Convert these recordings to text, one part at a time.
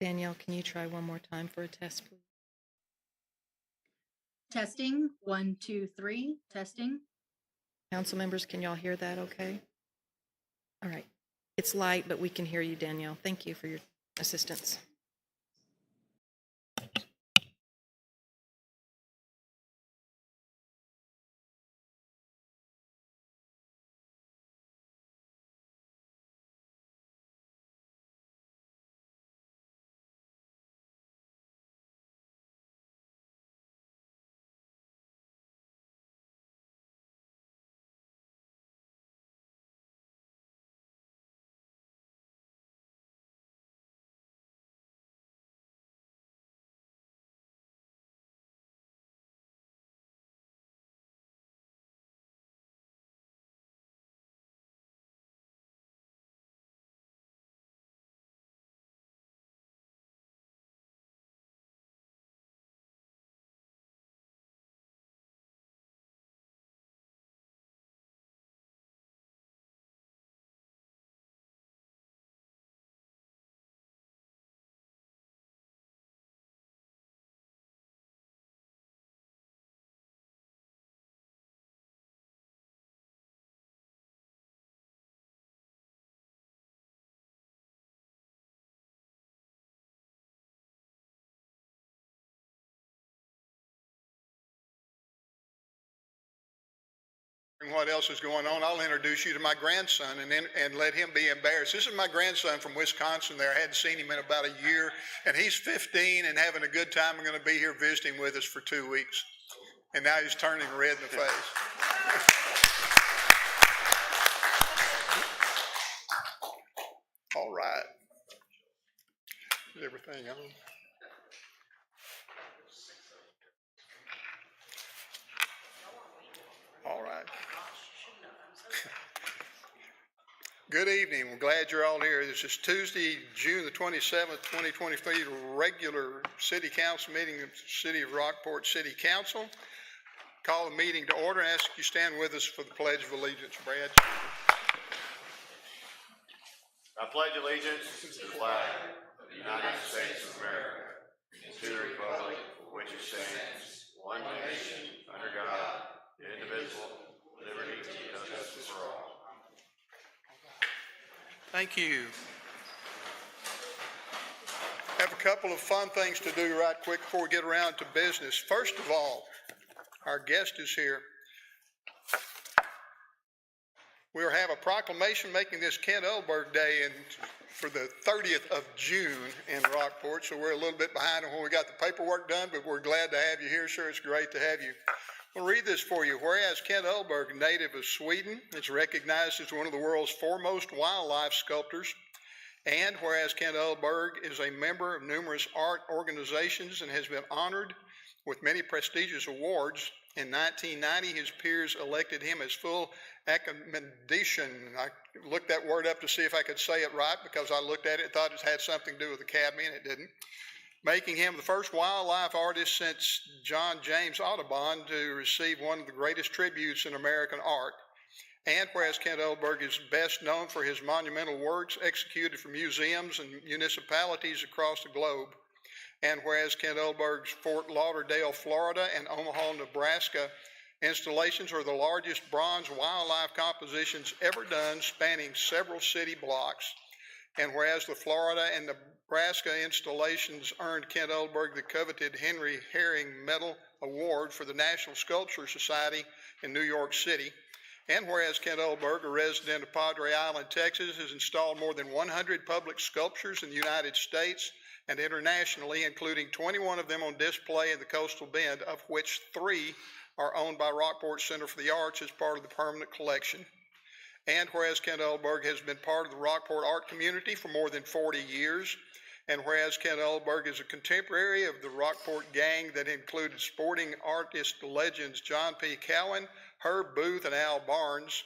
Danielle, can you try one more time for a test, please? Testing, 1, 2, 3, testing. Council members, can y'all hear that okay? All right. It's light, but we can hear you, Danielle. Thank you for your assistance. What else is going on, I'll introduce you to my grandson and let him be embarrassed. This is my grandson from Wisconsin there. I hadn't seen him in about a year, and he's 15 and having a good time. I'm going to be here visiting with us for 2 weeks. And now he's turning red in the face. All right. Is everything on? All right. Good evening. We're glad you're all here. This is Tuesday, June the 27th, 2023, regular city council meeting of the City of Rockport City Council. Call the meeting to order and ask you stand with us for the Pledge of Allegiance. Brad. I pledge allegiance to the flag of the United States of America and to the republic for which it stands, one nation, under God, indivisible, with liberty and justice for all. Thank you. Have a couple of fun things to do right quick before we get around to business. First of all, our guest is here. We'll have a proclamation making this Kent Oldberg Day for the 30th of June in Rockport, so we're a little bit behind on when we got the paperwork done, but we're glad to have you here, sir. It's great to have you. I'll read this for you. Whereas Kent Oldberg, a native of Sweden, is recognized as one of the world's foremost wildlife sculptors, and whereas Kent Oldberg is a member of numerous art organizations and has been honored with many prestigious awards, in 1990 his peers elected him as full academician. I looked that word up to see if I could say it right because I looked at it and thought it had something to do with academy, and it didn't. Making him the first wildlife artist since John James Audubon to receive one of the greatest tributes in American art. And whereas Kent Oldberg is best known for his monumental works executed for museums and municipalities across the globe, and whereas Kent Oldberg's Fort Lauderdale, Florida, and Omaha, Nebraska installations are the largest bronze wildlife compositions ever done, spanning several city blocks, and whereas the Florida and Nebraska installations earned Kent Oldberg the coveted Henry Herring Medal Award for the National Sculpture Society in New York City, and whereas Kent Oldberg, a resident of Padre Island, Texas, has installed more than 100 public sculptures in the United States and internationally, including 21 of them on display in the Coastal Bend, of which 3 are owned by Rockport Center for the Arts as part of the permanent collection. And whereas Kent Oldberg has been part of the Rockport art community for more than 40 years, and whereas Kent Oldberg is a contemporary of the Rockport gang that included sporting artist legends John P. Cowan, Herb Booth, and Al Barnes,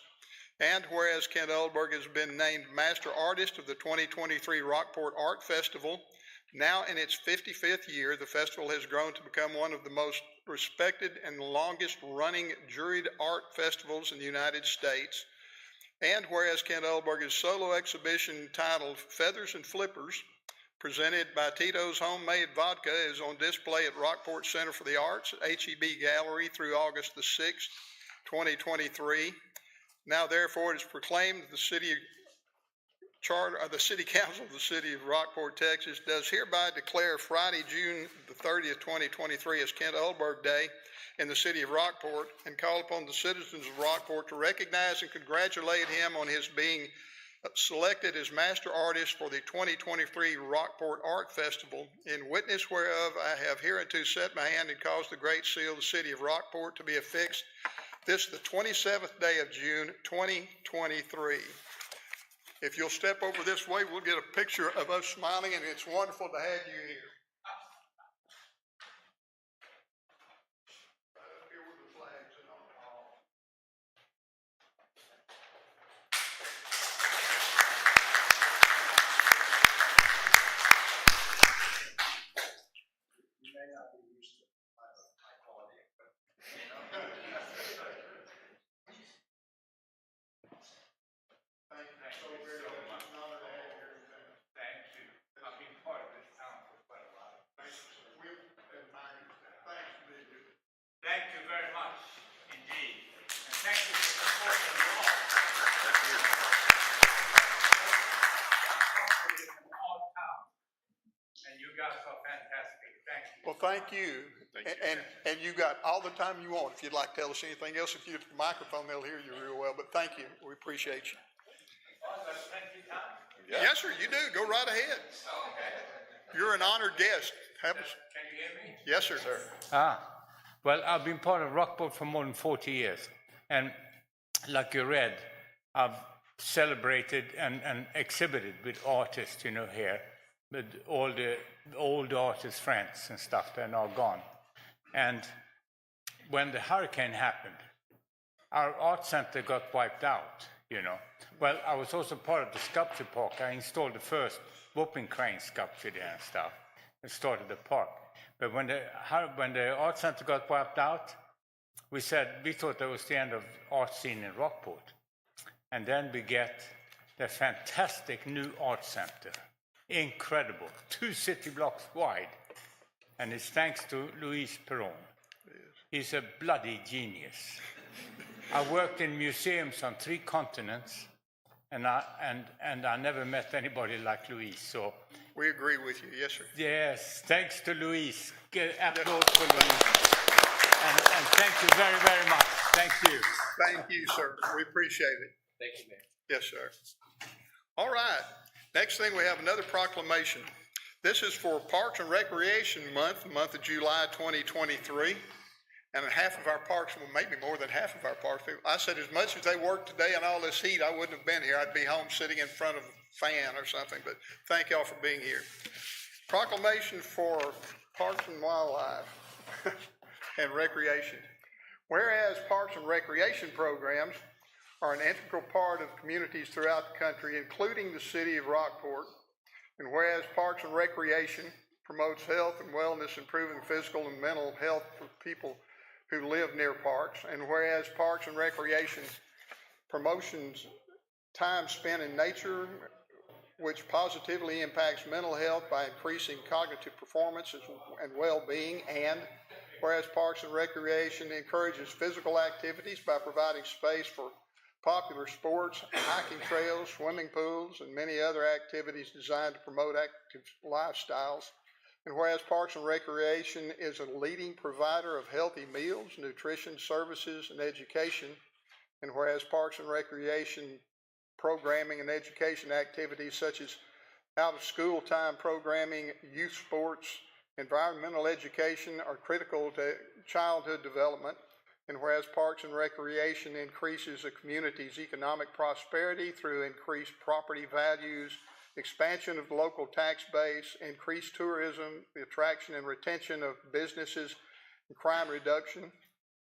and whereas Kent Oldberg has been named Master Artist of the 2023 Rockport Art Festival, now in its 55th year, the festival has grown to become one of the most respected and longest running juried art festivals in the United States. And whereas Kent Oldberg's solo exhibition titled Feathers and Flippers presented by Tito's Homemade Vodka, is on display at Rockport Center for the Arts at HEB Gallery through August the 6th, 2023. Now therefore it is proclaimed that the City Council of the City of Rockport, Texas does hereby declare Friday, June the 30th, 2023 as Kent Oldberg Day in the City of Rockport, and call upon the citizens of Rockport to recognize and congratulate him on his being selected as master artist for the 2023 Rockport Art Festival. In witness whereof, I have hereunto set my hand and caused the great seal of the City of Rockport to be affixed this the 27th day of June, 2023. If you'll step over this way, we'll get a picture of us smiling, and it's wonderful to have you here. Right up here with the flags and all. You may not be used to high quality equipment. Thank you so very much. It's an honor to have you here. Thank you. I've been part of this town for quite a while. Thank you, sir. We admire you. Thanks for being here. Thank you very much indeed. And thank you for supporting the law. All town. And you guys are fantastic. Thank you. Well, thank you. And you got all the time you want. If you'd like to tell us anything else, if you get the microphone, they'll hear you real well. But thank you. We appreciate you. Oh, that's plenty of time. Yes, sir, you do. Go right ahead. You're an honored guest. Have us. Can you hear me? Yes, sir. Well, I've been part of Rockport for more than 40 years. And like you read, I've celebrated and exhibited with artists, here, with all the old artists' friends and stuff. They're now gone. And when the hurricane happened, our art center got wiped out, Well, I was also part of the sculpture park. I installed the first whooping crane sculpture there and stuff, and started the park. But when the art center got wiped out, we thought that was the end of art scene in Rockport. And then we get the fantastic new art center. Incredible. 2 city blocks wide. And it's thanks to Luis Perón. He's a bloody genius. I worked in museums on 3 continents, and I never met anybody like Luis. So We agree with you. Yes, sir. yes, thanks to Luis. Applause for Luis. And thank you very, very much. Thank you. Thank you, sir. We appreciate it. Thank you, Mayor. Yes, sir. All right. Next thing, we have another proclamation. This is for Parks and Recreation Month, the month of July 2023. And half of our parks, well, maybe more than half of our parks, I said as much as they work today in all this heat, I wouldn't have been here. I'd be home sitting in front of a fan or something, but thank y'all for being here. Proclamation for Parks and Wildlife and Recreation. Whereas Parks and Recreation programs are an integral part of communities throughout the country, including the city of Rockport, and whereas Parks and Recreation promotes health and wellness, improving physical and mental health for people who live near parks, and whereas Parks and Recreation promotions time spent in nature, which positively impacts mental health by increasing cognitive performance and well-being, and whereas Parks and Recreation encourages physical activities by providing space for popular sports, hiking trails, swimming pools, and many other activities designed to promote active lifestyles. And whereas Parks and Recreation is a leading provider of healthy meals, nutrition services, and education, and whereas Parks and Recreation programming and education activities such as out-of-school time programming, youth sports, environmental education are critical to childhood development, and whereas Parks and Recreation increases a community's economic prosperity through increased property values, expansion of the local tax base, increased tourism, the attraction and retention of businesses, and crime reduction,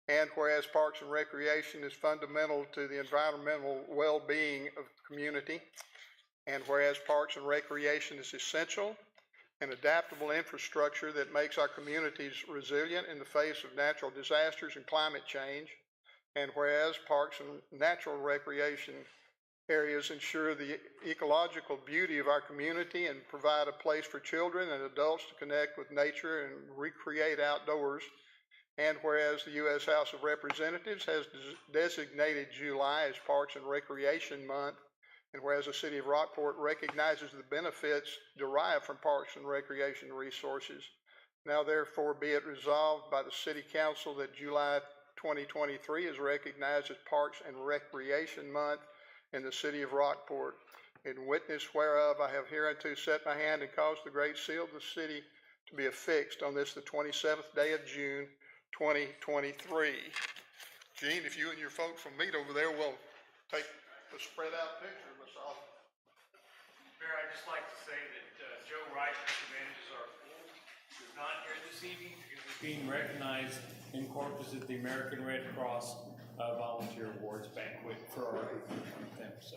and whereas Parks and Recreation is fundamental to the environmental well-being of the community, and whereas Parks and Recreation is essential and adaptable infrastructure that makes our communities resilient in the face of natural disasters and climate change, and whereas Parks and Natural Recreation areas ensure the ecological beauty of our community and provide a place for children and adults to connect with nature and recreate outdoors. And whereas the U.S. House of Representatives has designated July as Parks and Recreation Month, and whereas the City of Rockport recognizes the benefits derived from parks and recreation resources, now therefore be it resolved by the City Council that July 2023 is recognized as Parks and Recreation Month in the City of Rockport. In witness whereof, I have hereunto set my hand and caused the great seal of the city to be affixed on this, the 27th day of June, 2023. Gene, if you and your folks will meet over there, we'll take a spread out picture of us all. Mayor, I'd just like to say that Joe Wright, Mr. Manager, our pool, is not here this evening because he's being recognized in Corpus at the American Red Cross Volunteer Awards banquet for our them. So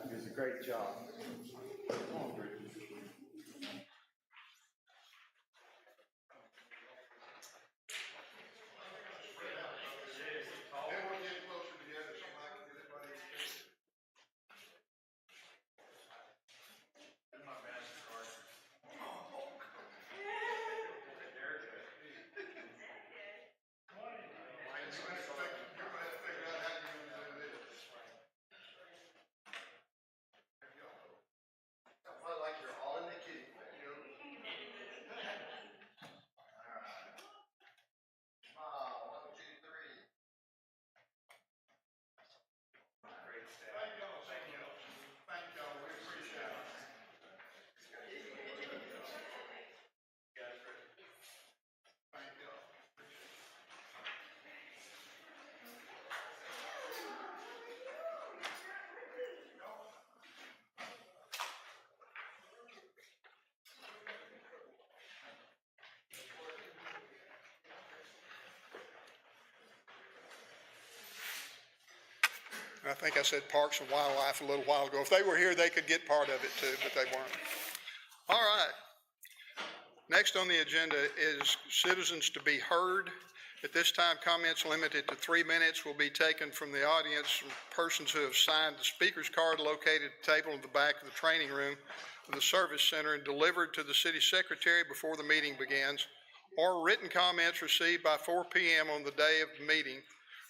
he does a great job. I think I said Parks and Wildlife a little while ago. If they were here, they could get part of it too, but they weren't. All right. Next on the agenda is citizens to be heard. At this time, comments limited to 3 minutes will be taken from the audience from persons who have signed the speaker's card located at the table in the back of the training room of the Service Center and delivered to the City Secretary before the meeting begins, or written comments received by 4 p.m. on the day of the meeting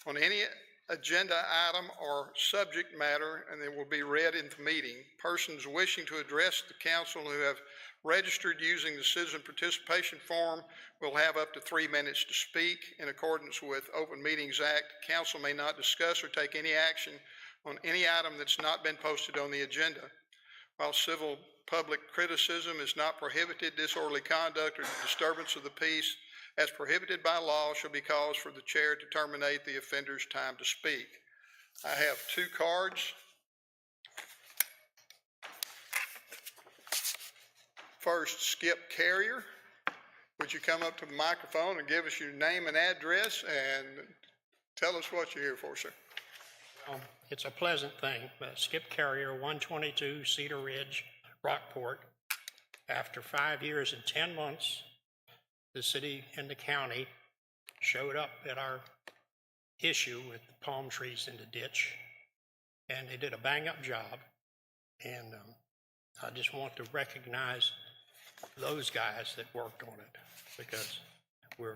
on any agenda item or subject matter, and they will be read in the meeting. Persons wishing to address the council who have registered using the citizen participation form will have up to 3 minutes to speak. In accordance with Open Meetings Act, council may not discuss or take any action on any item that's not been posted on the agenda. While civil public criticism is not prohibited, disorderly conduct or disturbance of the peace as prohibited by law shall be cause for the chair to terminate the offender's time to speak. I have 2 cards. First, Skip Carrier. Would you come up to the microphone and give us your name and address and tell us what you're here for, sir? It's a pleasant thing, but Skip Carrier, 122 Cedar Ridge, Rockport. After 5 years and 10 months, the city and the county showed up at our issue with the palm trees in the ditch, and they did a bang-up job. And I just want to recognize those guys that worked on it, because we're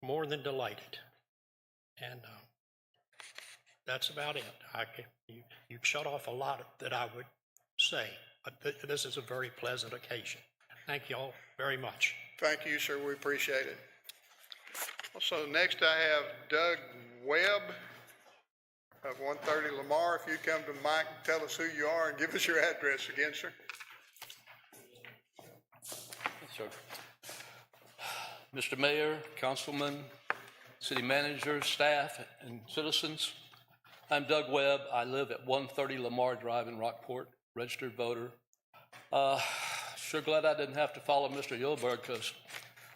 more than delighted. And that's about it. You shut off a lot that I would say, but this is a very pleasant occasion. Thank you all very much. Thank you, sir. We appreciate it. Also, next I have Doug Webb of 130 Lamar. If you'd come to the mic and tell us who you are and give us your address again, sir. Sure. Mr. Mayor, Councilman, City Manager, staff, and citizens, I'm Doug Webb. I live at 130 Lamar Drive in Rockport, registered voter. Sure glad I didn't have to follow Mr. Yulberg, because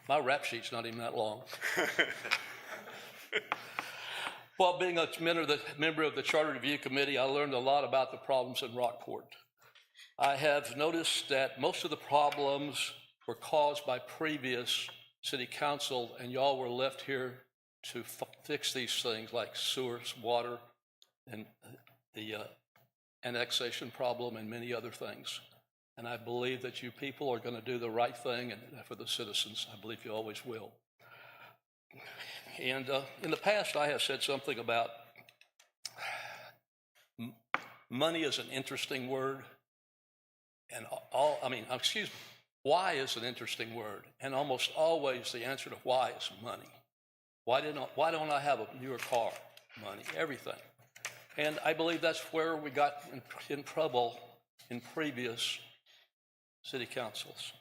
my rap sheet's not even that long. While being a member of the Charter Review Committee, I learned a lot about the problems in Rockport. I have noticed that most of the problems were caused by previous city council, and y'all were left here to fix these things like sewers, water, and the annexation problem, and many other things. And I believe that you people are going to do the right thing and for the citizens. I believe you always will. And in the past, I have said something about money is an interesting word. And why is an interesting word? And almost always the answer to why is money. Why don't I have a newer car? Money, everything. And I believe that's where we got in trouble in previous city councils.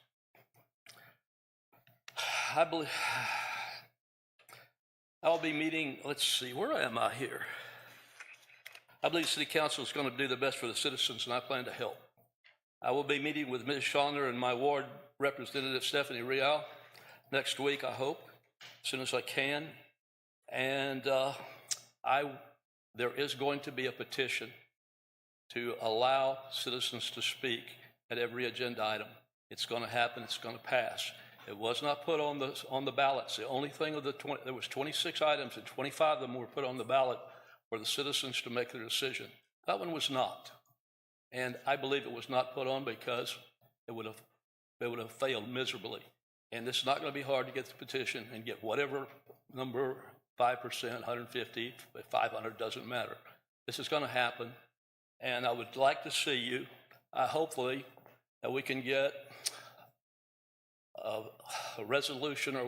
I believe I'll be meeting, let's see, where am I here? I believe city council is going to do the best for the citizens, and I plan to help. I will be meeting with Ms. Schauner and my ward representative, Stephanie Real, next week, I hope, as soon as I can. And there is going to be a petition to allow citizens to speak at every agenda item. It's going to happen. It's going to pass. It was not put on the ballots. The only thing of there was 26 items, and 25 of them were put on the ballot for the citizens to make their decision. That one was not, and I believe it was not put on because it would have failed miserably. And it's not going to be hard to get the petition and get whatever number, 5%, 150, 500, doesn't matter. This is going to happen, and I would like to see you. Hopefully, that we can get a resolution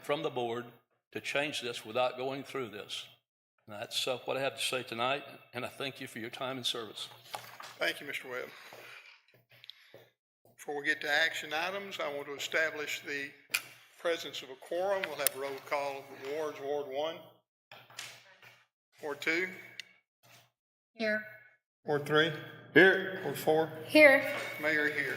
from the board to change this without going through this. And that's what I have to say tonight, and I thank you for your time and service. Thank you, Mr. Webb. Before we get to action items, I want to establish the presence of a quorum. We'll have a roll call of the wards. Ward 1. Ward 2. Here. Ward 3. Here. Ward 4. Here. Mayor here.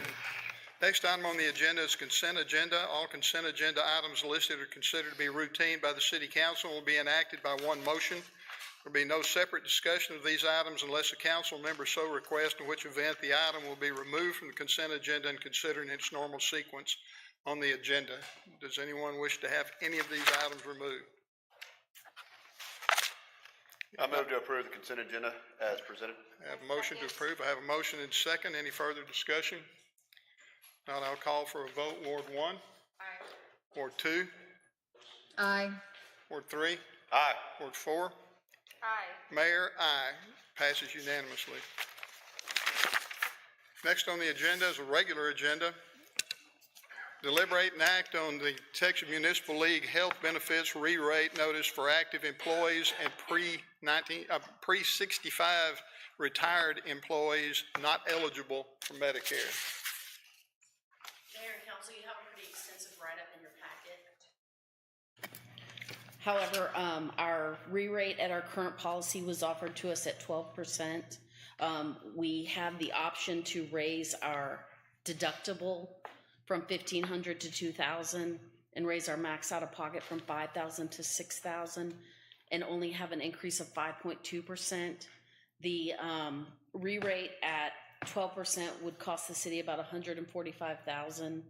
Next item on the agenda is consent agenda. All consent agenda items listed are considered to be routine by the City Council and will be enacted by one motion. There will be no separate discussion of these items unless a council member so requests, in which event the item will be removed from the consent agenda and considered in its normal sequence on the agenda. Does anyone wish to have any of these items removed? I move to approve the consent agenda as presented. I have a motion to approve. I have a motion and second. Any further discussion? Not, I'll call for a vote. Ward 1. Aye. Ward 2. Aye. Ward 3. Aye. Ward 4. Aye. Mayor, aye. Passes unanimously. Next on the agenda is a regular agenda. Deliberate and act on the Texas Municipal League Health Benefits re-rate notice for active employees and pre-65 retired employees not eligible for Medicare. Mayor and council, you have a pretty extensive write-up in your packet. However, our re-rate at our current policy was offered to us at 12%. We have the option to raise our deductible from $1,500 to $2,000 and raise our max out of pocket from $5,000 to $6,000 and only have an increase of 5.2%. The re-rate at 12% would cost the city about $140,000,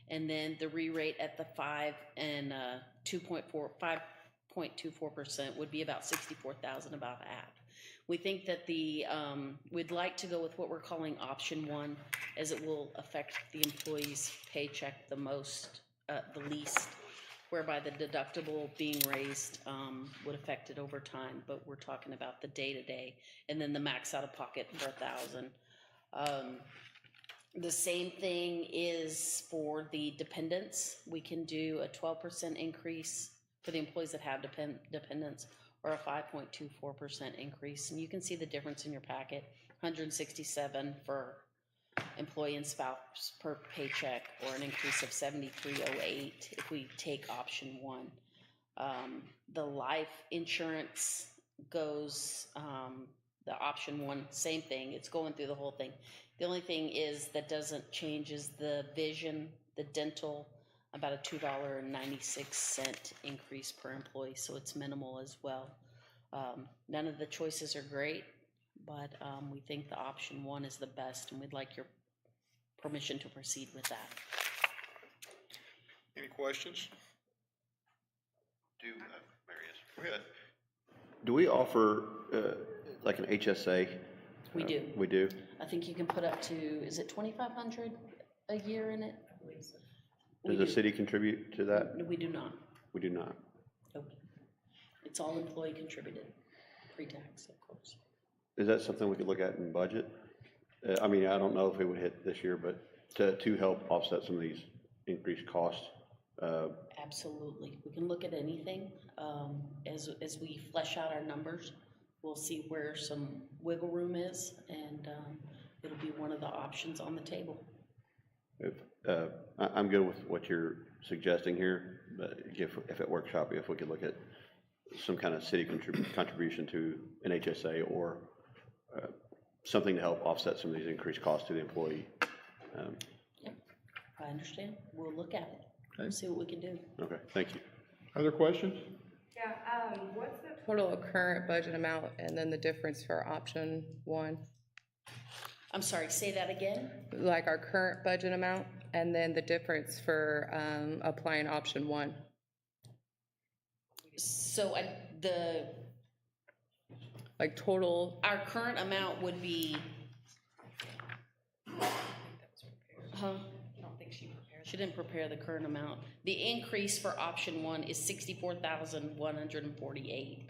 and then the re-rate at the 5.24% would be about $64,000, about half. We think that we'd like to go with what we're calling option 1, as it will affect the employee's paycheck the least, whereby the deductible being raised would affect it over time, but we're talking about the day-to-day, and then the max out-of-pocket for $1,000. The same thing is for the dependents. We can do a 12% increase for the employees that have dependents, or a 5.24% increase. And you can see the difference in your packet, $167 for employee and spouse per paycheck, or an increase of $73.08 if we take option 1. The life insurance goes, the option 1, same thing. It's going through the whole thing. The only thing is that doesn't change is the vision, the dental, about a $2.96 increase per employee, so it's minimal as well. None of the choices are great, but we think the option 1 is the best, and we'd like your permission to proceed with that. Any questions? Marius. Go ahead. Do we offer like an HSA? We do. We do? I think you can put up to, is it 2,500 a year in it? Does the city contribute to that? No, we do not. We do not. Nope. It's all employee contributed, pre-tax, of course. Is that something we could look at in budget? I mean, I don't know if it would hit this year, but to help offset some of these increased costs. Absolutely. We can look at anything. As we flesh out our numbers, we'll see where some wiggle room is, and it'll be one of the options on the table. I'm good with what you're suggesting here, but if at workshop, if we could look at some kind of city contribution to an HSA or something to help offset some of these increased costs to the employee. Yep, I understand. We'll look at it. Okay. We'll see what we can do. Okay, thank you. Other questions? Yeah, what's the total current budget amount and then the difference for option one? I'm sorry, say that again? Like our current budget amount and then the difference for applying option one. So Like total, our current amount would be, huh? I don't think she prepared. She didn't prepare the current amount. The increase for option one is $64,148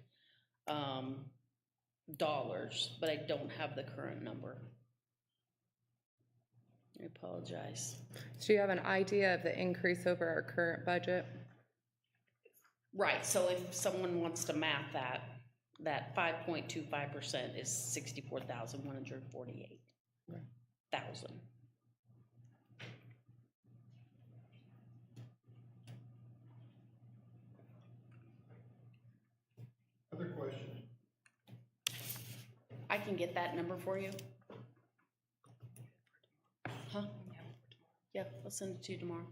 dollars, but I don't have the current number. I apologize. do you have an idea of the increase over our current budget? Right, so if someone wants to math that 5.25% is 64,148,000. Other questions? I can get that number for you. Huh? Yeah, I'll send it to you tomorrow.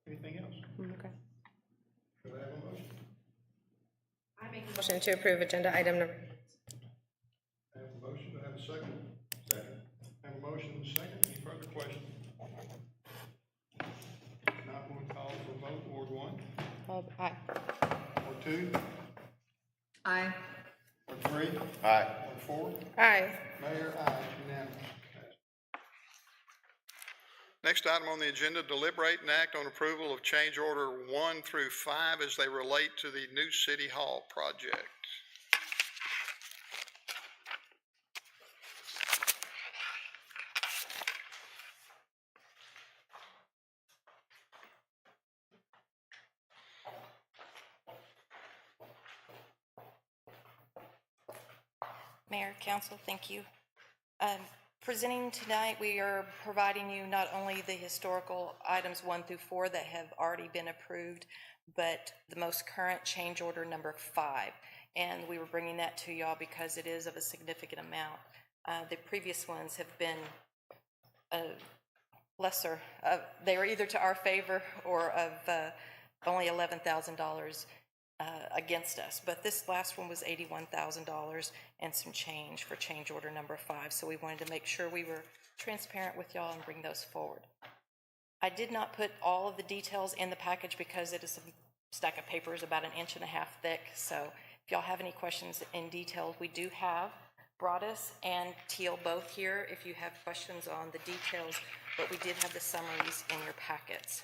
Anything else? Okay. Do I have a motion? I make a Motion to approve agenda item number. I have a motion, do I have a second? Second. I have a motion and a second, any further questions? If not, we'll call for a vote, Ward 1, Aye. Ward 2, Aye. Ward 3, Aye. Ward 4, Aye. Mayor, aye, unanimous. Next item on the agenda, deliberate and act on approval of change order 1 through 5 as they relate to the new City Hall project. Mayor, Council, thank you. Presenting tonight, we are providing you not only the historical items 1 through 4 that have already been approved, but the most current change order number 5. And we were bringing that to y'all because it is of a significant amount. The previous ones have been lesser. They were either to our favor or of only $11,000 against us, but this last one was $81,000 and some change for change order number 5. So we wanted to make sure we were transparent with y'all and bring those forward. I did not put all of the details in the package because it is a stack of papers about 1.5 inches thick. So if y'all have any questions in detail, we do have Broadus and Teal both here if you have questions on the details, but we did have the summaries in your packets.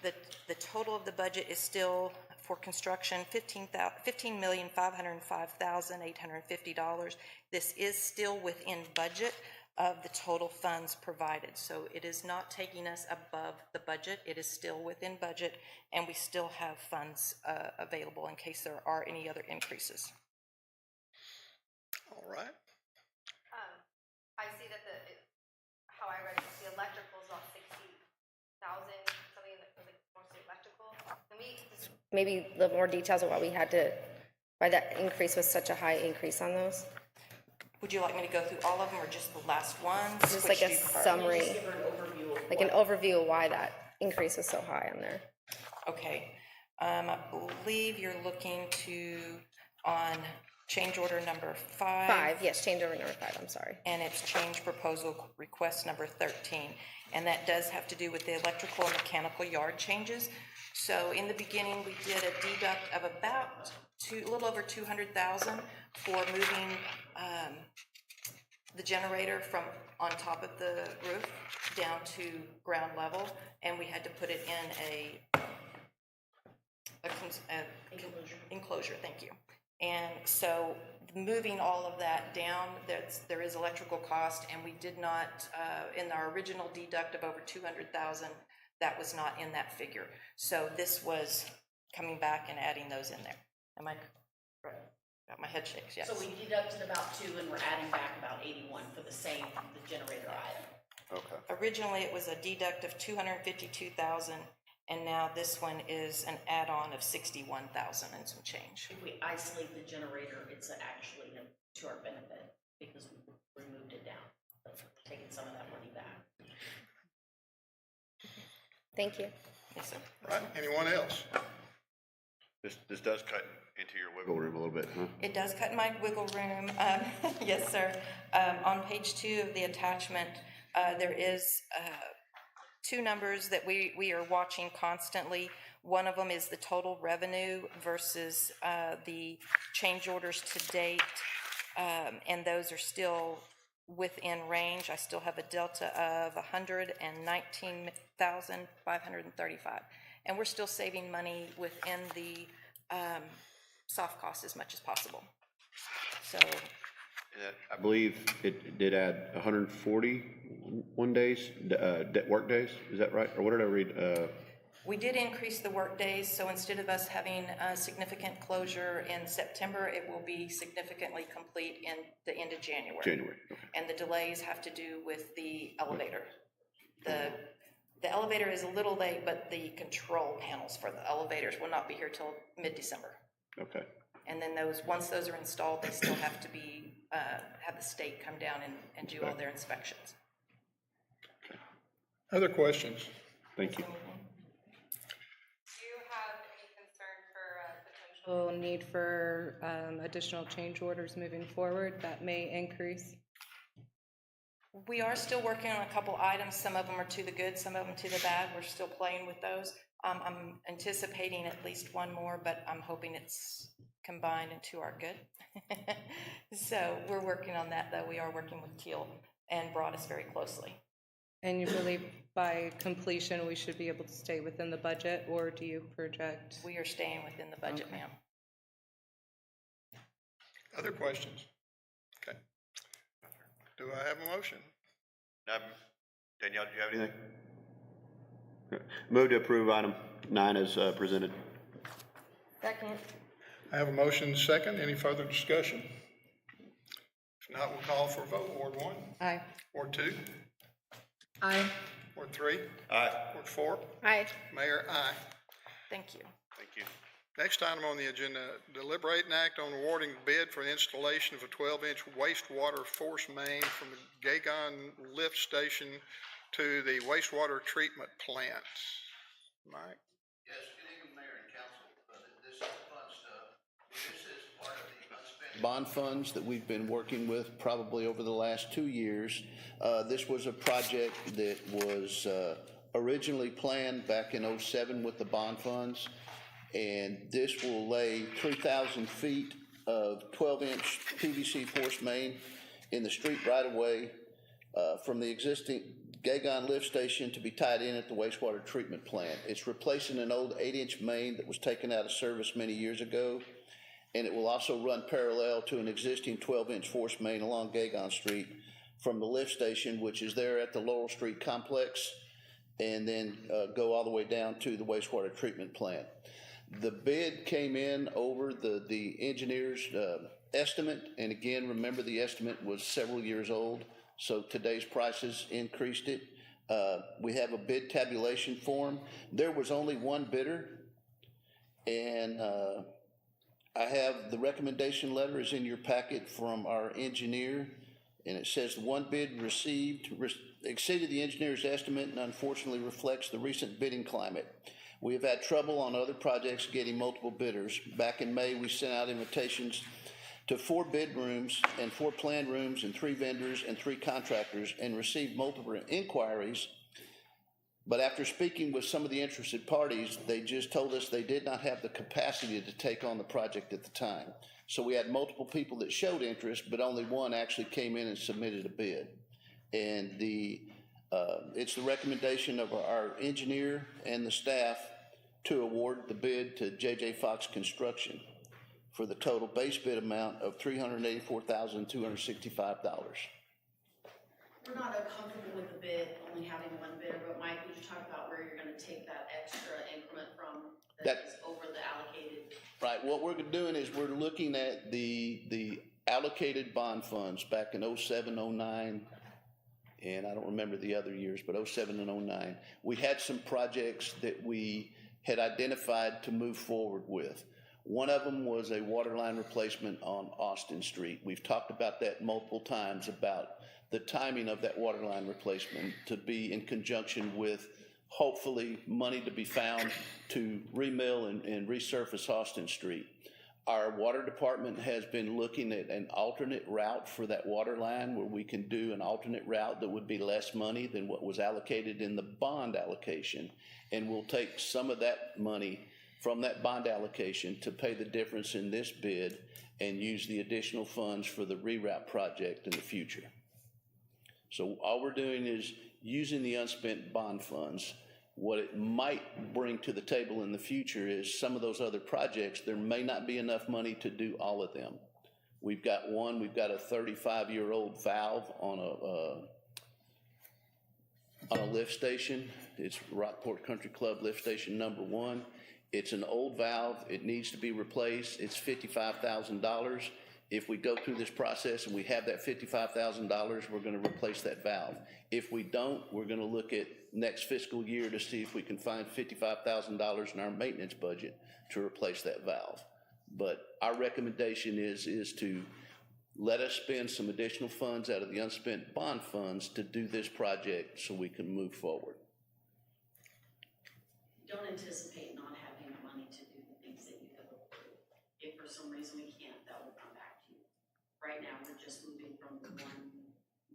The total of the budget is still for construction $15,505,850. This is still within budget of the total funds provided. So it is not taking us above the budget. It is still within budget, and we still have funds available in case there are any other increases. All right. I see that how I read it, the electrical is about 60,000, something that was like mostly electrical. Can we just Maybe the more details of what we had to, why that increase was such a high increase on those? Would you like me to go through all of them or just the last ones? Just like Which a do you prefer? summary, like an overview of why that increase was so high on there. Okay, I believe you're looking to, on change order number 5. 5, yes, change order number 5, I'm sorry. And it's change proposal request number 13. And that does have to do with the electrical and mechanical yard changes. So in the beginning, we did a deduct of about a little over 200,000 for moving the generator from on top of the roof down to ground level, and we had to put it in enclosure, thank you. And so moving all of that down, there is electrical cost, and we did not, in our original deduct of over 200,000, that was not in that figure. So this was coming back and adding those in there. Am I right? Got my head shakes, yes. So we deducted about 2 and we're adding back about 81 for the generator item. Okay. Originally, it was a deduct of 252,000, and now this one is an add-on of 61,000 and some change. If we isolate the generator, it's actually to our benefit because we removed it down, taking some of that money back. Thank you. Yes, sir. Right, anyone else? This does cut into your wiggle room a little bit, huh? It does cut my wiggle room. Yes, sir. On page 2 of the attachment, there is 2 numbers that we are watching constantly. One of them is the total revenue versus the change orders to date, and those are still within range. I still have a delta of 119,535, and we're still saving money within the soft costs as much as possible. So I believe it did add 141 days, work days, is that right? Or what did I read? we did increase the work days, so instead of us having a significant closure in September, it will be significantly complete in the end of January. January, okay. And the delays have to do with the elevator. The elevator is a little late, but the control panels for the elevators will not be here till mid-December. Okay. And then once those are installed, they still have to be, have the state come down and do all their inspections. Other questions? Thank you. Do you have any concern for potential? Need for additional change orders moving forward that may increase? We are still working on a couple items. Some of them are to the good, some of them to the bad. We're still playing with those. I'm anticipating at least one more, but I'm hoping it's combined into our good. So we're working on that, though. We are working with Teal and Broadus very closely. And you believe by completion we should be able to stay within the budget, or do you project? We are staying within the budget, Okay. ma'am. Other questions? Okay. Do I have a motion? Danielle, do you have anything? Move to approve item 9 as presented. Second. I have a motion second. Any further discussion? If not, we'll call for a vote. Ward 1? Aye. Ward 2? Aye. Ward 3? Aye. Ward 4? Aye. Mayor, aye. Thank you. Thank you. Next item on the agenda, deliberate and act on awarding bid for the installation of a 12-inch wastewater force main from the Gagon lift station to the wastewater treatment plant. Mike? Yes, good evening, Mayor and Council. This is fun stuff. This is part of the unspent bond funds that we've been working with probably over the last 2 years. This was a project that was originally planned back in '07 with the bond funds. And this will lay 3,000 feet of 12-inch PVC force main in the street right-of-way from the existing Gagon lift station to be tied in at the wastewater treatment plant. It's replacing an old 8-inch main that was taken out of service many years ago, and it will also run parallel to an existing 12-inch force main along Gagon Street from the lift station, which is there at the Laurel Street complex, and then go all the way down to the wastewater treatment plant. The bid came in over the engineer's estimate, and again, remember the estimate was several years old, so today's prices increased it. We have a bid tabulation form. There was only one bidder, and I have the recommendation letter is in your packet from our engineer, and it says the one bid received exceeded the engineer's estimate and unfortunately reflects the recent bidding climate. We have had trouble on other projects getting multiple bidders. Back in May, we sent out invitations to 4 bid rooms and 4 planned rooms and 3 vendors and 3 contractors, and received multiple inquiries. But after speaking with some of the interested parties, they just told us they did not have the capacity to take on the project at the time. So we had multiple people that showed interest, but only one actually came in and submitted a bid. And it's the recommendation of our engineer and the staff to award the bid to J.J. Fox Construction for the total base bid amount of $384,265. We're not comfortable with the bid, only having one bidder, but Mike, would you talk about where you're gonna take that extra increment from that is over the allocated? Right, what we're doing is we're looking at the allocated bond funds back in 07, 09, and I don't remember the other years, but 07 and 09. We had some projects that we had identified to move forward with. One of them was a water line replacement on Austin Street. We've talked about that multiple times, about the timing of that water line replacement to be in conjunction with hopefully money to be found to remill and resurface Austin Street. Our water department has been looking at an alternate route for that water line, where we can do an alternate route that would be less money than what was allocated in the bond allocation. And we'll take some of that money from that bond allocation to pay the difference in this bid and use the additional funds for the reroute project in the future. So all we're doing is using the unspent bond funds. What it might bring to the table in the future is some of those other projects, there may not be enough money to do all of them. We've got a 35-year-old valve on a lift station. It's Rockport Country Club lift station number 1. It's an old valve. It needs to be replaced. It's $55,000. If we go through this process and we have that $55,000, we're going to replace that valve. If we don't, we're going to look at next fiscal year to see if we can find $55,000 in our maintenance budget to replace that valve. But our recommendation is to let us spend some additional funds out of the unspent bond funds to do this project so we can move forward. Don't anticipate not having the money to do the things that you have approved. If for some reason we can't, that will come back to you. Right now, we're just moving from the one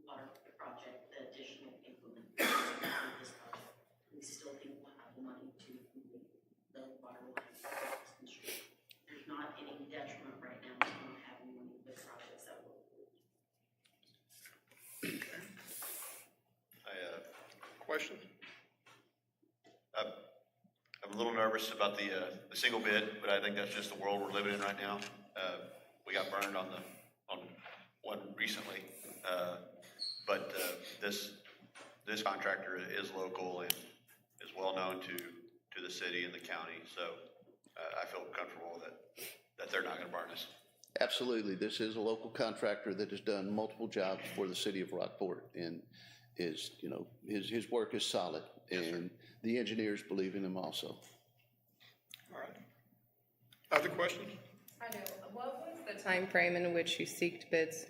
water project, the additional implement of this project. We still think we'll have the money to complete the water line. There's not any detriment right now to not having money for the projects that will. Question? I'm a little nervous about the single bid, but I think that's just the world we're living in right now. We got burned on one recently, but this contractor is local and is well known to the city and the county, so I feel comfortable that they're not going to burn us. Absolutely, this is a local contractor that has done multiple jobs for the city of Rockport, and his work is solid, and the engineers believe in him also. All right. Other questions? I know. What was the time frame in which you seeked bids?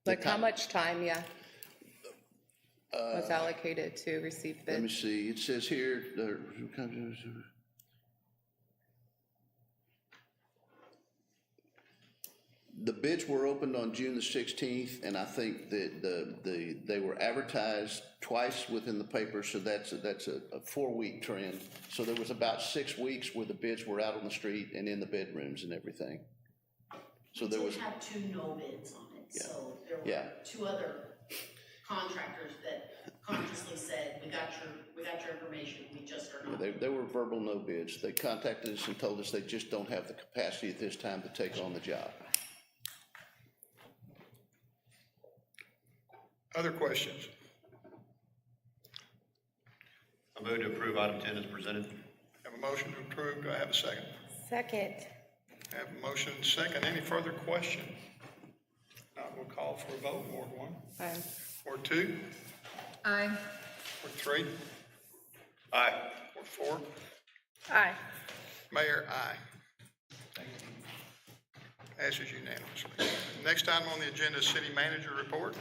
Like how much time, was allocated to receive bids? Let me see, it says here, the bids were opened on June the 16th, and I think that they were advertised twice within the paper, so that's a 4-week trend. So there was about 6 weeks where the bids were out on the street and in the bedrooms and everything. So there was. We did have 2 no bids on it, Yeah. so there were Yeah. 2 other contractors that consciously said, we got your information, we just are not. They were verbal no bids. They contacted us and told us they just don't have the capacity at this time to take on the job. Other questions? I move to approve item 10 as presented. Have a motion to approve. Do I have a second? Second. Have a motion and second. Any further question? Now we'll call for a vote. Ward 1. Aye. Ward 2. Aye. Ward 3. Aye. Ward 4. Aye. Mayor, aye. Passes unanimously. Next item on the agenda is city manager report.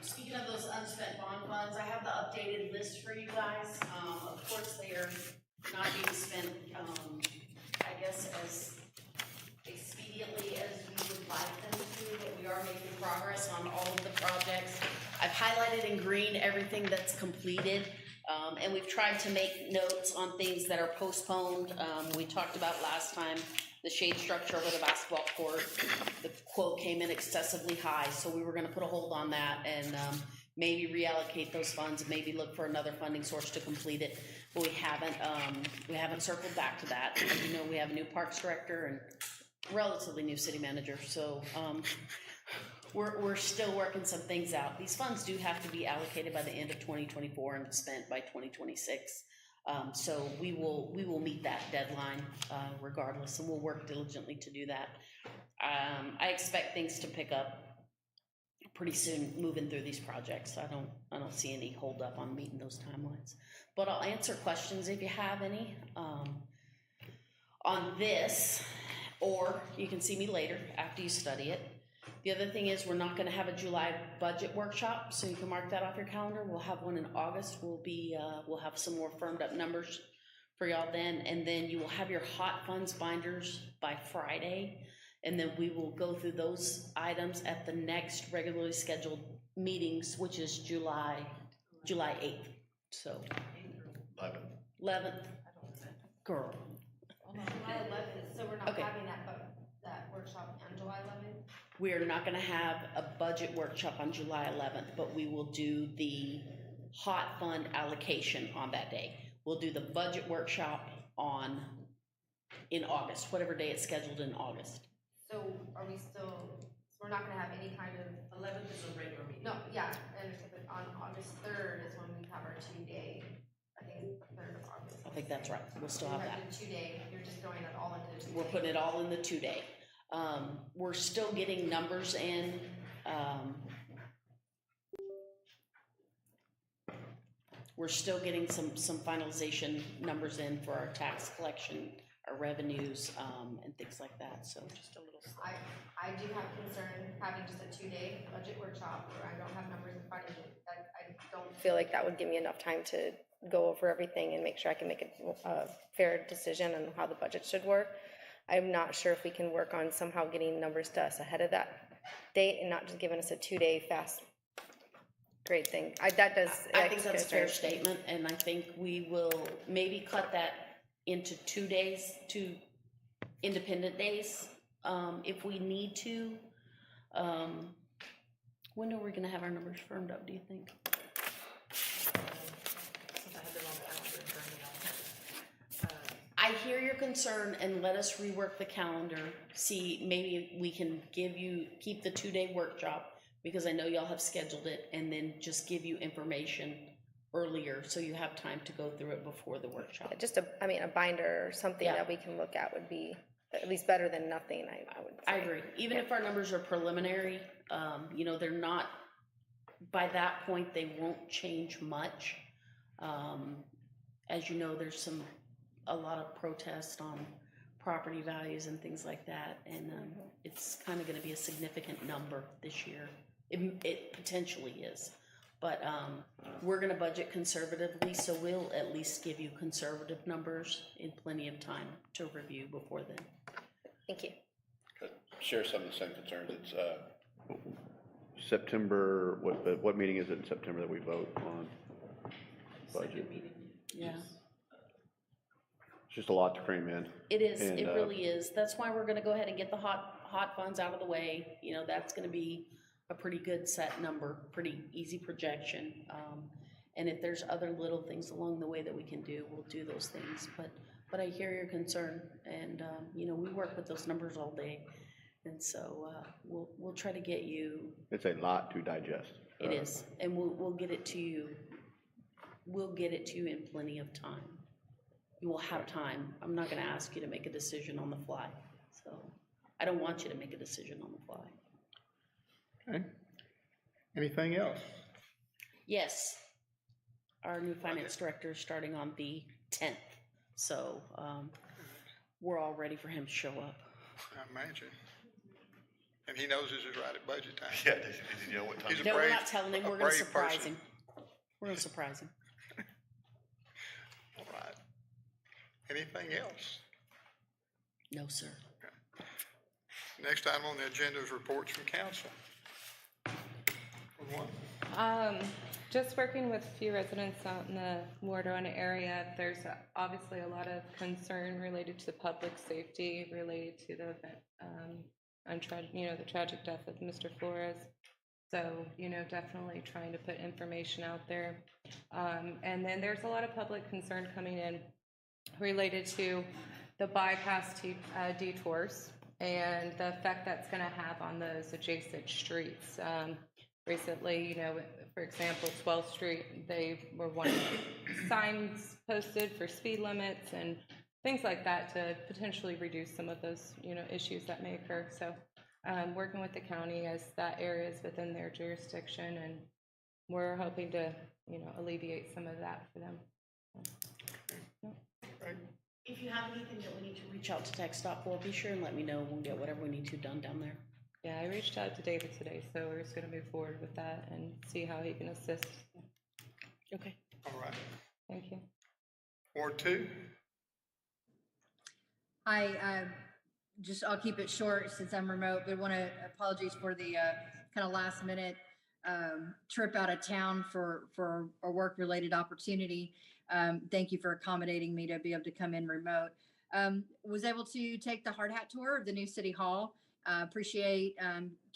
Speaking of those unspent bond funds, I have the updated list for you guys. Of course, they are not being spent, I guess, as expediently as highlighted in green everything that's completed, and we've tried to make notes on things that are postponed. We talked about last time, the shade structure over the basketball court. The quote came in excessively high, so we were gonna put a hold on that and, maybe reallocate those funds and maybe look for another funding source to complete it. But we haven't circled back to that. As you know, we have a new parks director and relatively new city manager, so, we're still working some things out. These funds do have to be allocated by the end of 2024 and spent by 2026. So we will meet that deadline, regardless, and we'll work diligently to do that. I expect things to pick up pretty soon moving through these projects. I don't see any hold up on meeting those timelines. But I'll answer questions if you have any, on this, or you can see me later after you study it. The other thing is we're not gonna have a July budget workshop, so you can mark that off your calendar. We'll have one in August. We'll have some more firmed up numbers for y'all then, and then you will have your hot funds binders by Friday. And then we will go through those items at the next regularly scheduled meetings, which is July 8th, so. 11th. Girl. July 11th, so we're not Okay. having that workshop on July 11th? We are not gonna have a budget workshop on July 11th, but we will do the hot fund allocation on that day. We'll do the budget workshop in August, whatever day it's scheduled in August. So are we still, so we're not gonna have any kind of? 11th is a regular meeting. No, yeah, I understand, but on August 3rd is when we have our 2-day, I think it's the 3rd of August. I think that's right, we'll still have We that. have the 2-day, you're just throwing it all into the 2-day. We're putting it all in the 2-day. We're still getting numbers in. We're still getting some finalization numbers in for our tax collection, our revenues, and things like that, so just a little. I do have concern having just a 2-day budget workshop where I don't have numbers in front of me. I don't Feel like that would give me enough time to go over everything and make sure I can make a fair decision on how the budget should work. I'm not sure if we can work on somehow getting numbers to us ahead of that date and not just giving us a 2-day fast grade thing. I think that's a fair statement, and I think we will maybe cut that into 2 days, 2 independent days, if we need to. When are we gonna have our numbers firmed up, do you think? I hear your concern, and let us rework the calendar, see, maybe we can keep the 2-day workshop, because I know y'all have scheduled it, and then just give you information earlier, so you have time to go through it before the workshop. Just a binder or something Yeah. that we can look at would be at least better than nothing, I would say. I agree, even if our numbers are preliminary, they're not, by that point, they won't change much. As you know, there's a lot of protest on property values and things like that, and it's kind of going to be a significant number this year. It potentially is, but we're going to budget conservatively, so we'll at least give you conservative numbers in plenty of time to review before then. Thank you. Share some of the same concerns. It's, September, what meeting is it in September that we vote on budget? Yeah. It's just a lot to cram in. It is, And, it really is. That's why we're gonna go ahead and get the hot funds out of the way. That's gonna be a pretty good set number, pretty easy projection. And if there's other little things along the way that we can do, we'll do those things. But I hear your concern, and, we work with those numbers all day. And so, we'll try to get you. It's a lot to digest. It is, and we'll get it to you. We'll get it to you in plenty of time. You will have time. I'm not gonna ask you to make a decision on the fly, so I don't want you to make a decision on the fly. Okay. Anything else? Yes, our new finance director is starting on the 10th, so, we're all ready for him to show up. I imagine. And he knows this is right at budget time. Yeah, did you know what time? He's a No, we're brave- not telling him, a we're gonna brave surprise person. him. We're gonna surprise him. All right. Anything else? No, sir. Next item on the agenda is reports from council. One. Just working with a few residents out in the Wardona area, there's obviously a lot of concern related to public safety, related to the the tragic death of Mr. Flores. So, definitely trying to put information out there. And then there's a lot of public concern coming in related to the bypass detours and the effect that's going to have on those adjacent streets. Recently, for example, 12th Street, they were wanting signs posted for speed limits and things like that to potentially reduce some of those, issues that may occur. So working with the county as that area is within their jurisdiction, and we're hoping to, alleviate some of that for them. If you have anything that we need to reach out to Tech Stop for, be sure and let me know. We'll get whatever we need to done down there. Yeah, I reached out to David today, so we're just going to move forward with that and see how he can assist. Okay. All right. Thank you. Ward 2? Hi, I'll keep it short since I'm remote, but want to apologize for the kind of last minute trip out of town for a work related opportunity. Thank you for accommodating me to be able to come in remote. Was able to take the hard hat tour of the new City Hall. Appreciate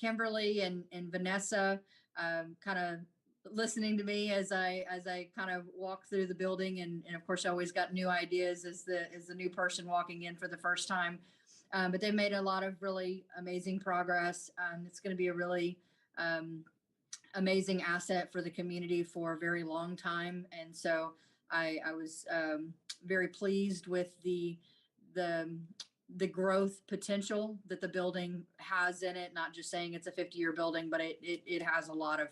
Kimberly and Vanessa kind of listening to me as I kind of walk through the building, and of course I always got new ideas as the new person walking in for the first time. But they've made a lot of really amazing progress. It's going to be a really amazing asset for the community for a very long time, and so I was very pleased with the growth potential that the building has in it. Not just saying it's a 50-year building, but it has a lot of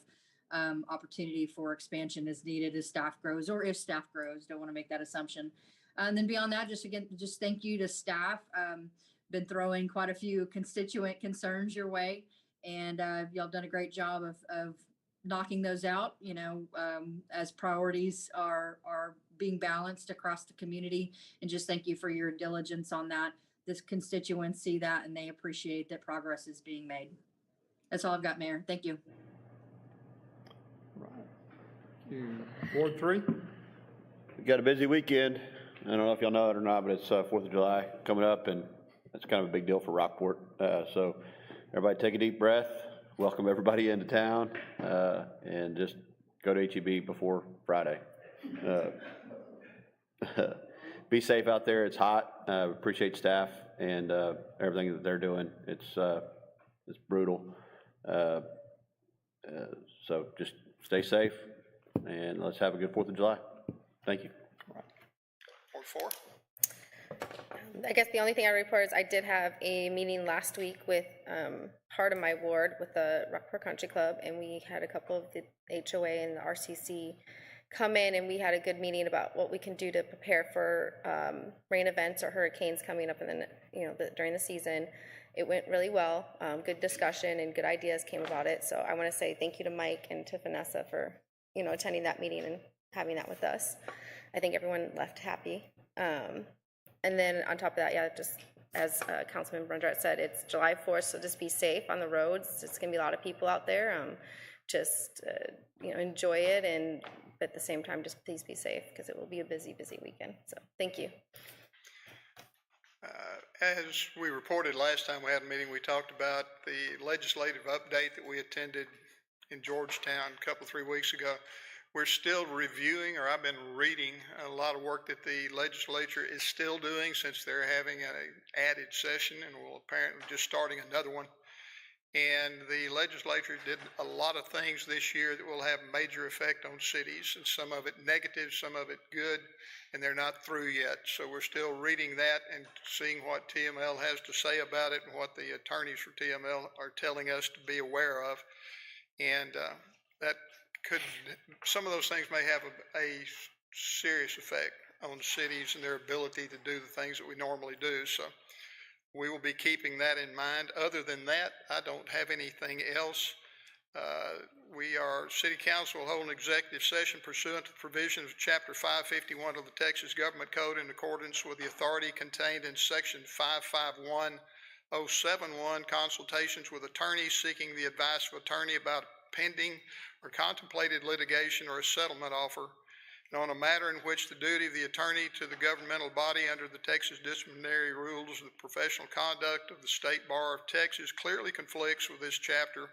opportunity for expansion as needed as staff grows, or if staff grows. Don't want to make that assumption. And then beyond that, just thank you to staff. Been throwing quite a few constituent concerns your way, and y'all done a great job of knocking those out, as priorities are being balanced across the community. And just thank you for your diligence on that. This constituents see that, and they appreciate that progress is being made. That's all I've got, Mayor. Thank you. Ward 3? We've got a busy weekend. I don't know if y'all know it or not, but it's 4th of July coming up, and that's kind of a big deal for Rockport. So everybody take a deep breath, welcome everybody into town, and just go to HEB before Friday. Be safe out there. It's hot. Appreciate staff and everything that they're doing. It's brutal. So just stay safe, and let's have a good 4th of July. Thank you. Ward 4? I guess the only thing I report is I did have a meeting last week with part of my ward with the Rockport Country Club, and we had a couple of the HOA and the RCC come in, and we had a good meeting about what we can do to prepare for rain events or hurricanes coming up in during the season. It went really well. Good discussion and good ideas came about it. So I want to say thank you to Mike and to Vanessa for attending that meeting and having that with us. I think everyone left happy. And then on top of that, just as Councilman Brundart said, it's July 4th, so just be safe on the roads. It's going to be a lot of people out there. Enjoy it, but at the same time, just please be safe, because it will be a busy, busy weekend. So thank you. As we reported last time we had a meeting, we talked about the legislative update that we attended in Georgetown a couple, 3 weeks ago. We're still reviewing, or I've been reading a lot of work that the legislature is still doing, since they're having an added session and will apparently just starting another one. And the legislature did a lot of things this year that will have major effect on cities, and some of it negative, some of it good, and they're not through yet. So we're still reading that and seeing what TML has to say about it and what the attorneys for TML are telling us to be aware of. And that some of those things may have a serious effect on cities and their ability to do the things that we normally do. So we will be keeping that in mind. Other than that, I don't have anything else. City Council will hold an executive session pursuant to the provisions of Chapter 551 of the Texas Government Code in accordance with the authority contained in Section 551071, consultations with attorneys seeking the advice of attorney about pending or contemplated litigation or a settlement offer, and on a matter in which the duty of the attorney to the governmental body under the Texas disciplinary rules of professional conduct of the State Bar of Texas clearly conflicts with this chapter,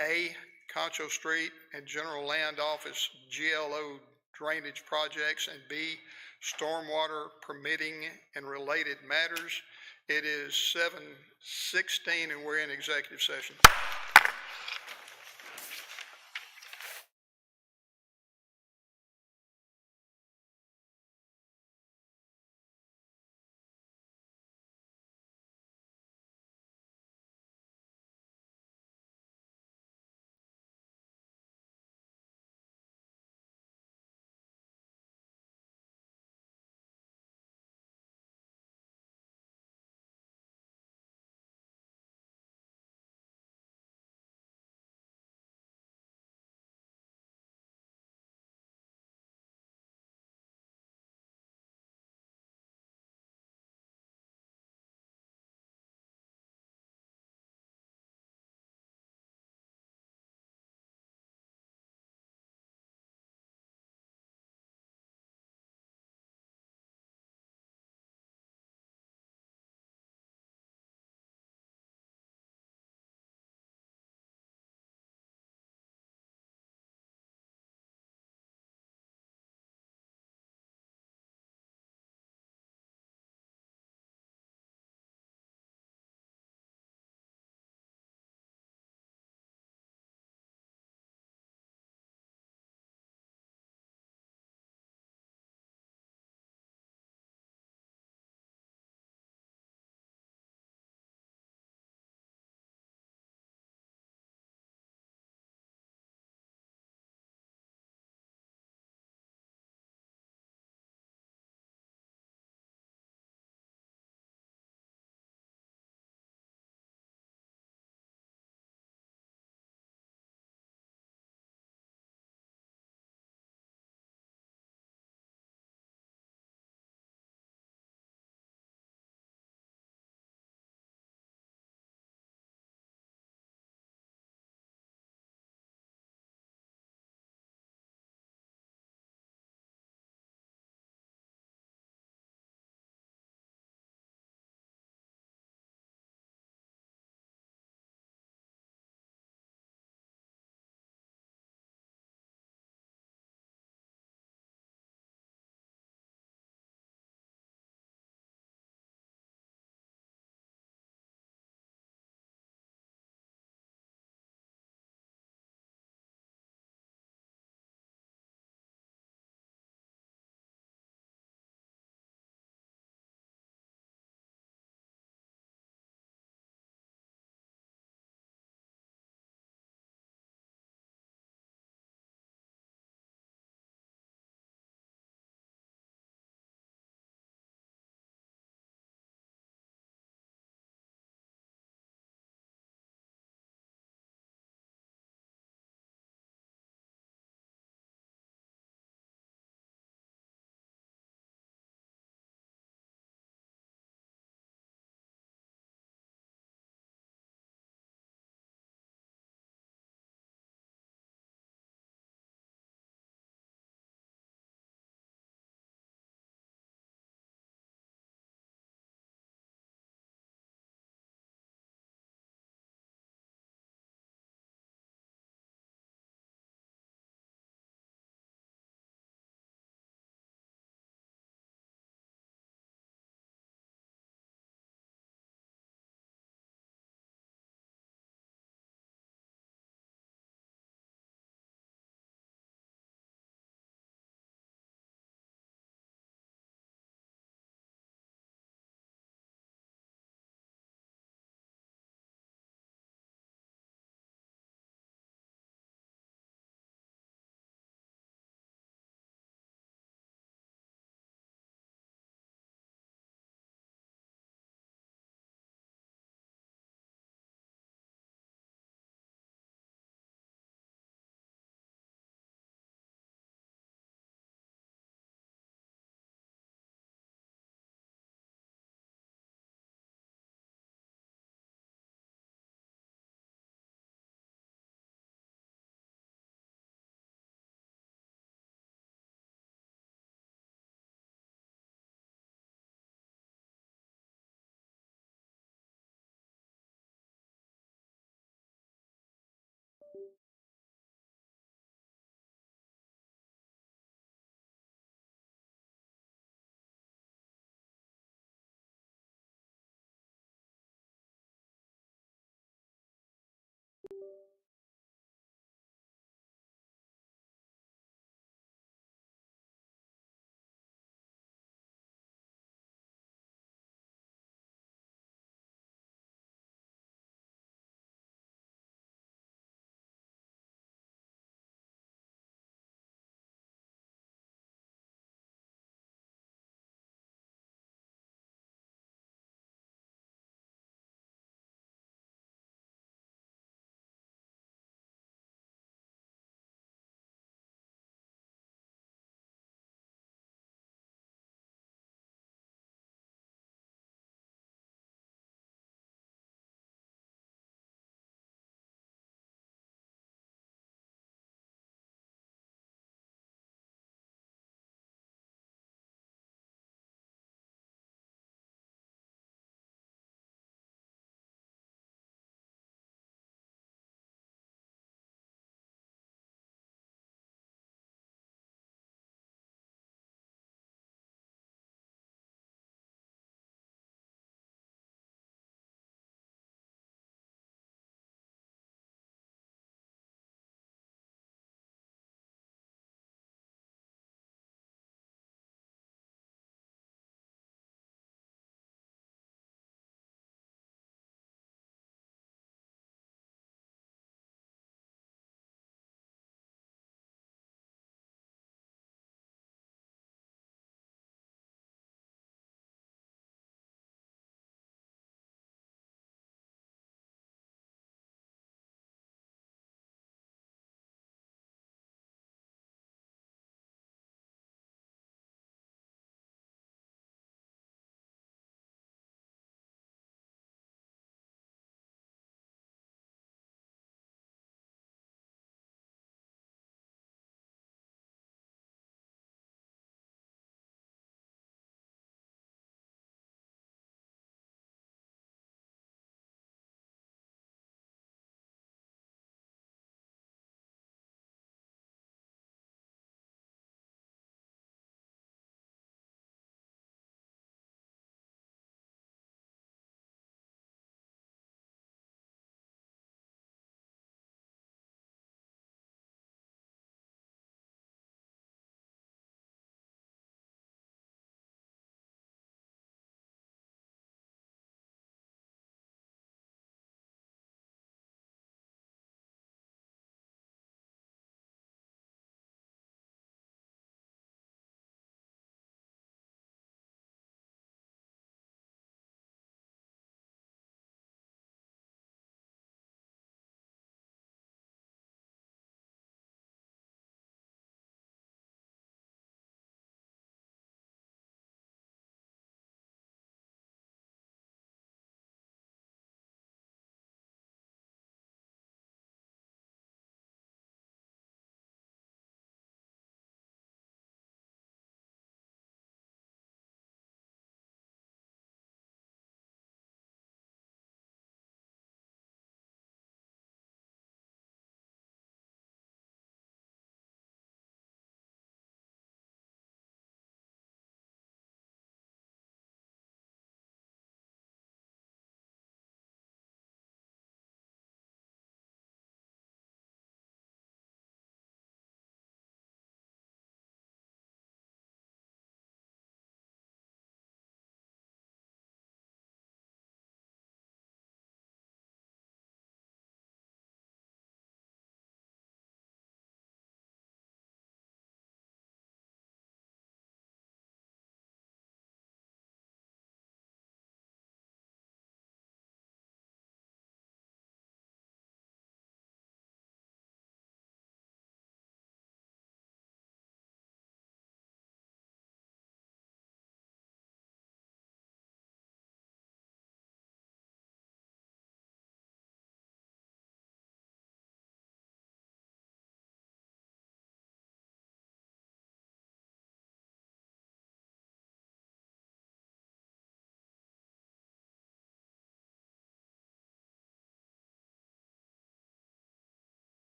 A, Concho Street and General Land Office GLO drainage projects, and B, stormwater permitting and related matters. It is 7:16 and we're in executive session.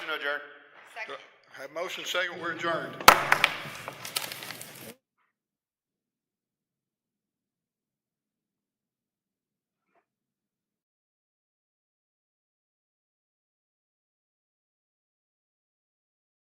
Motion to adjourn. Second. Have motion second, we're adjourned.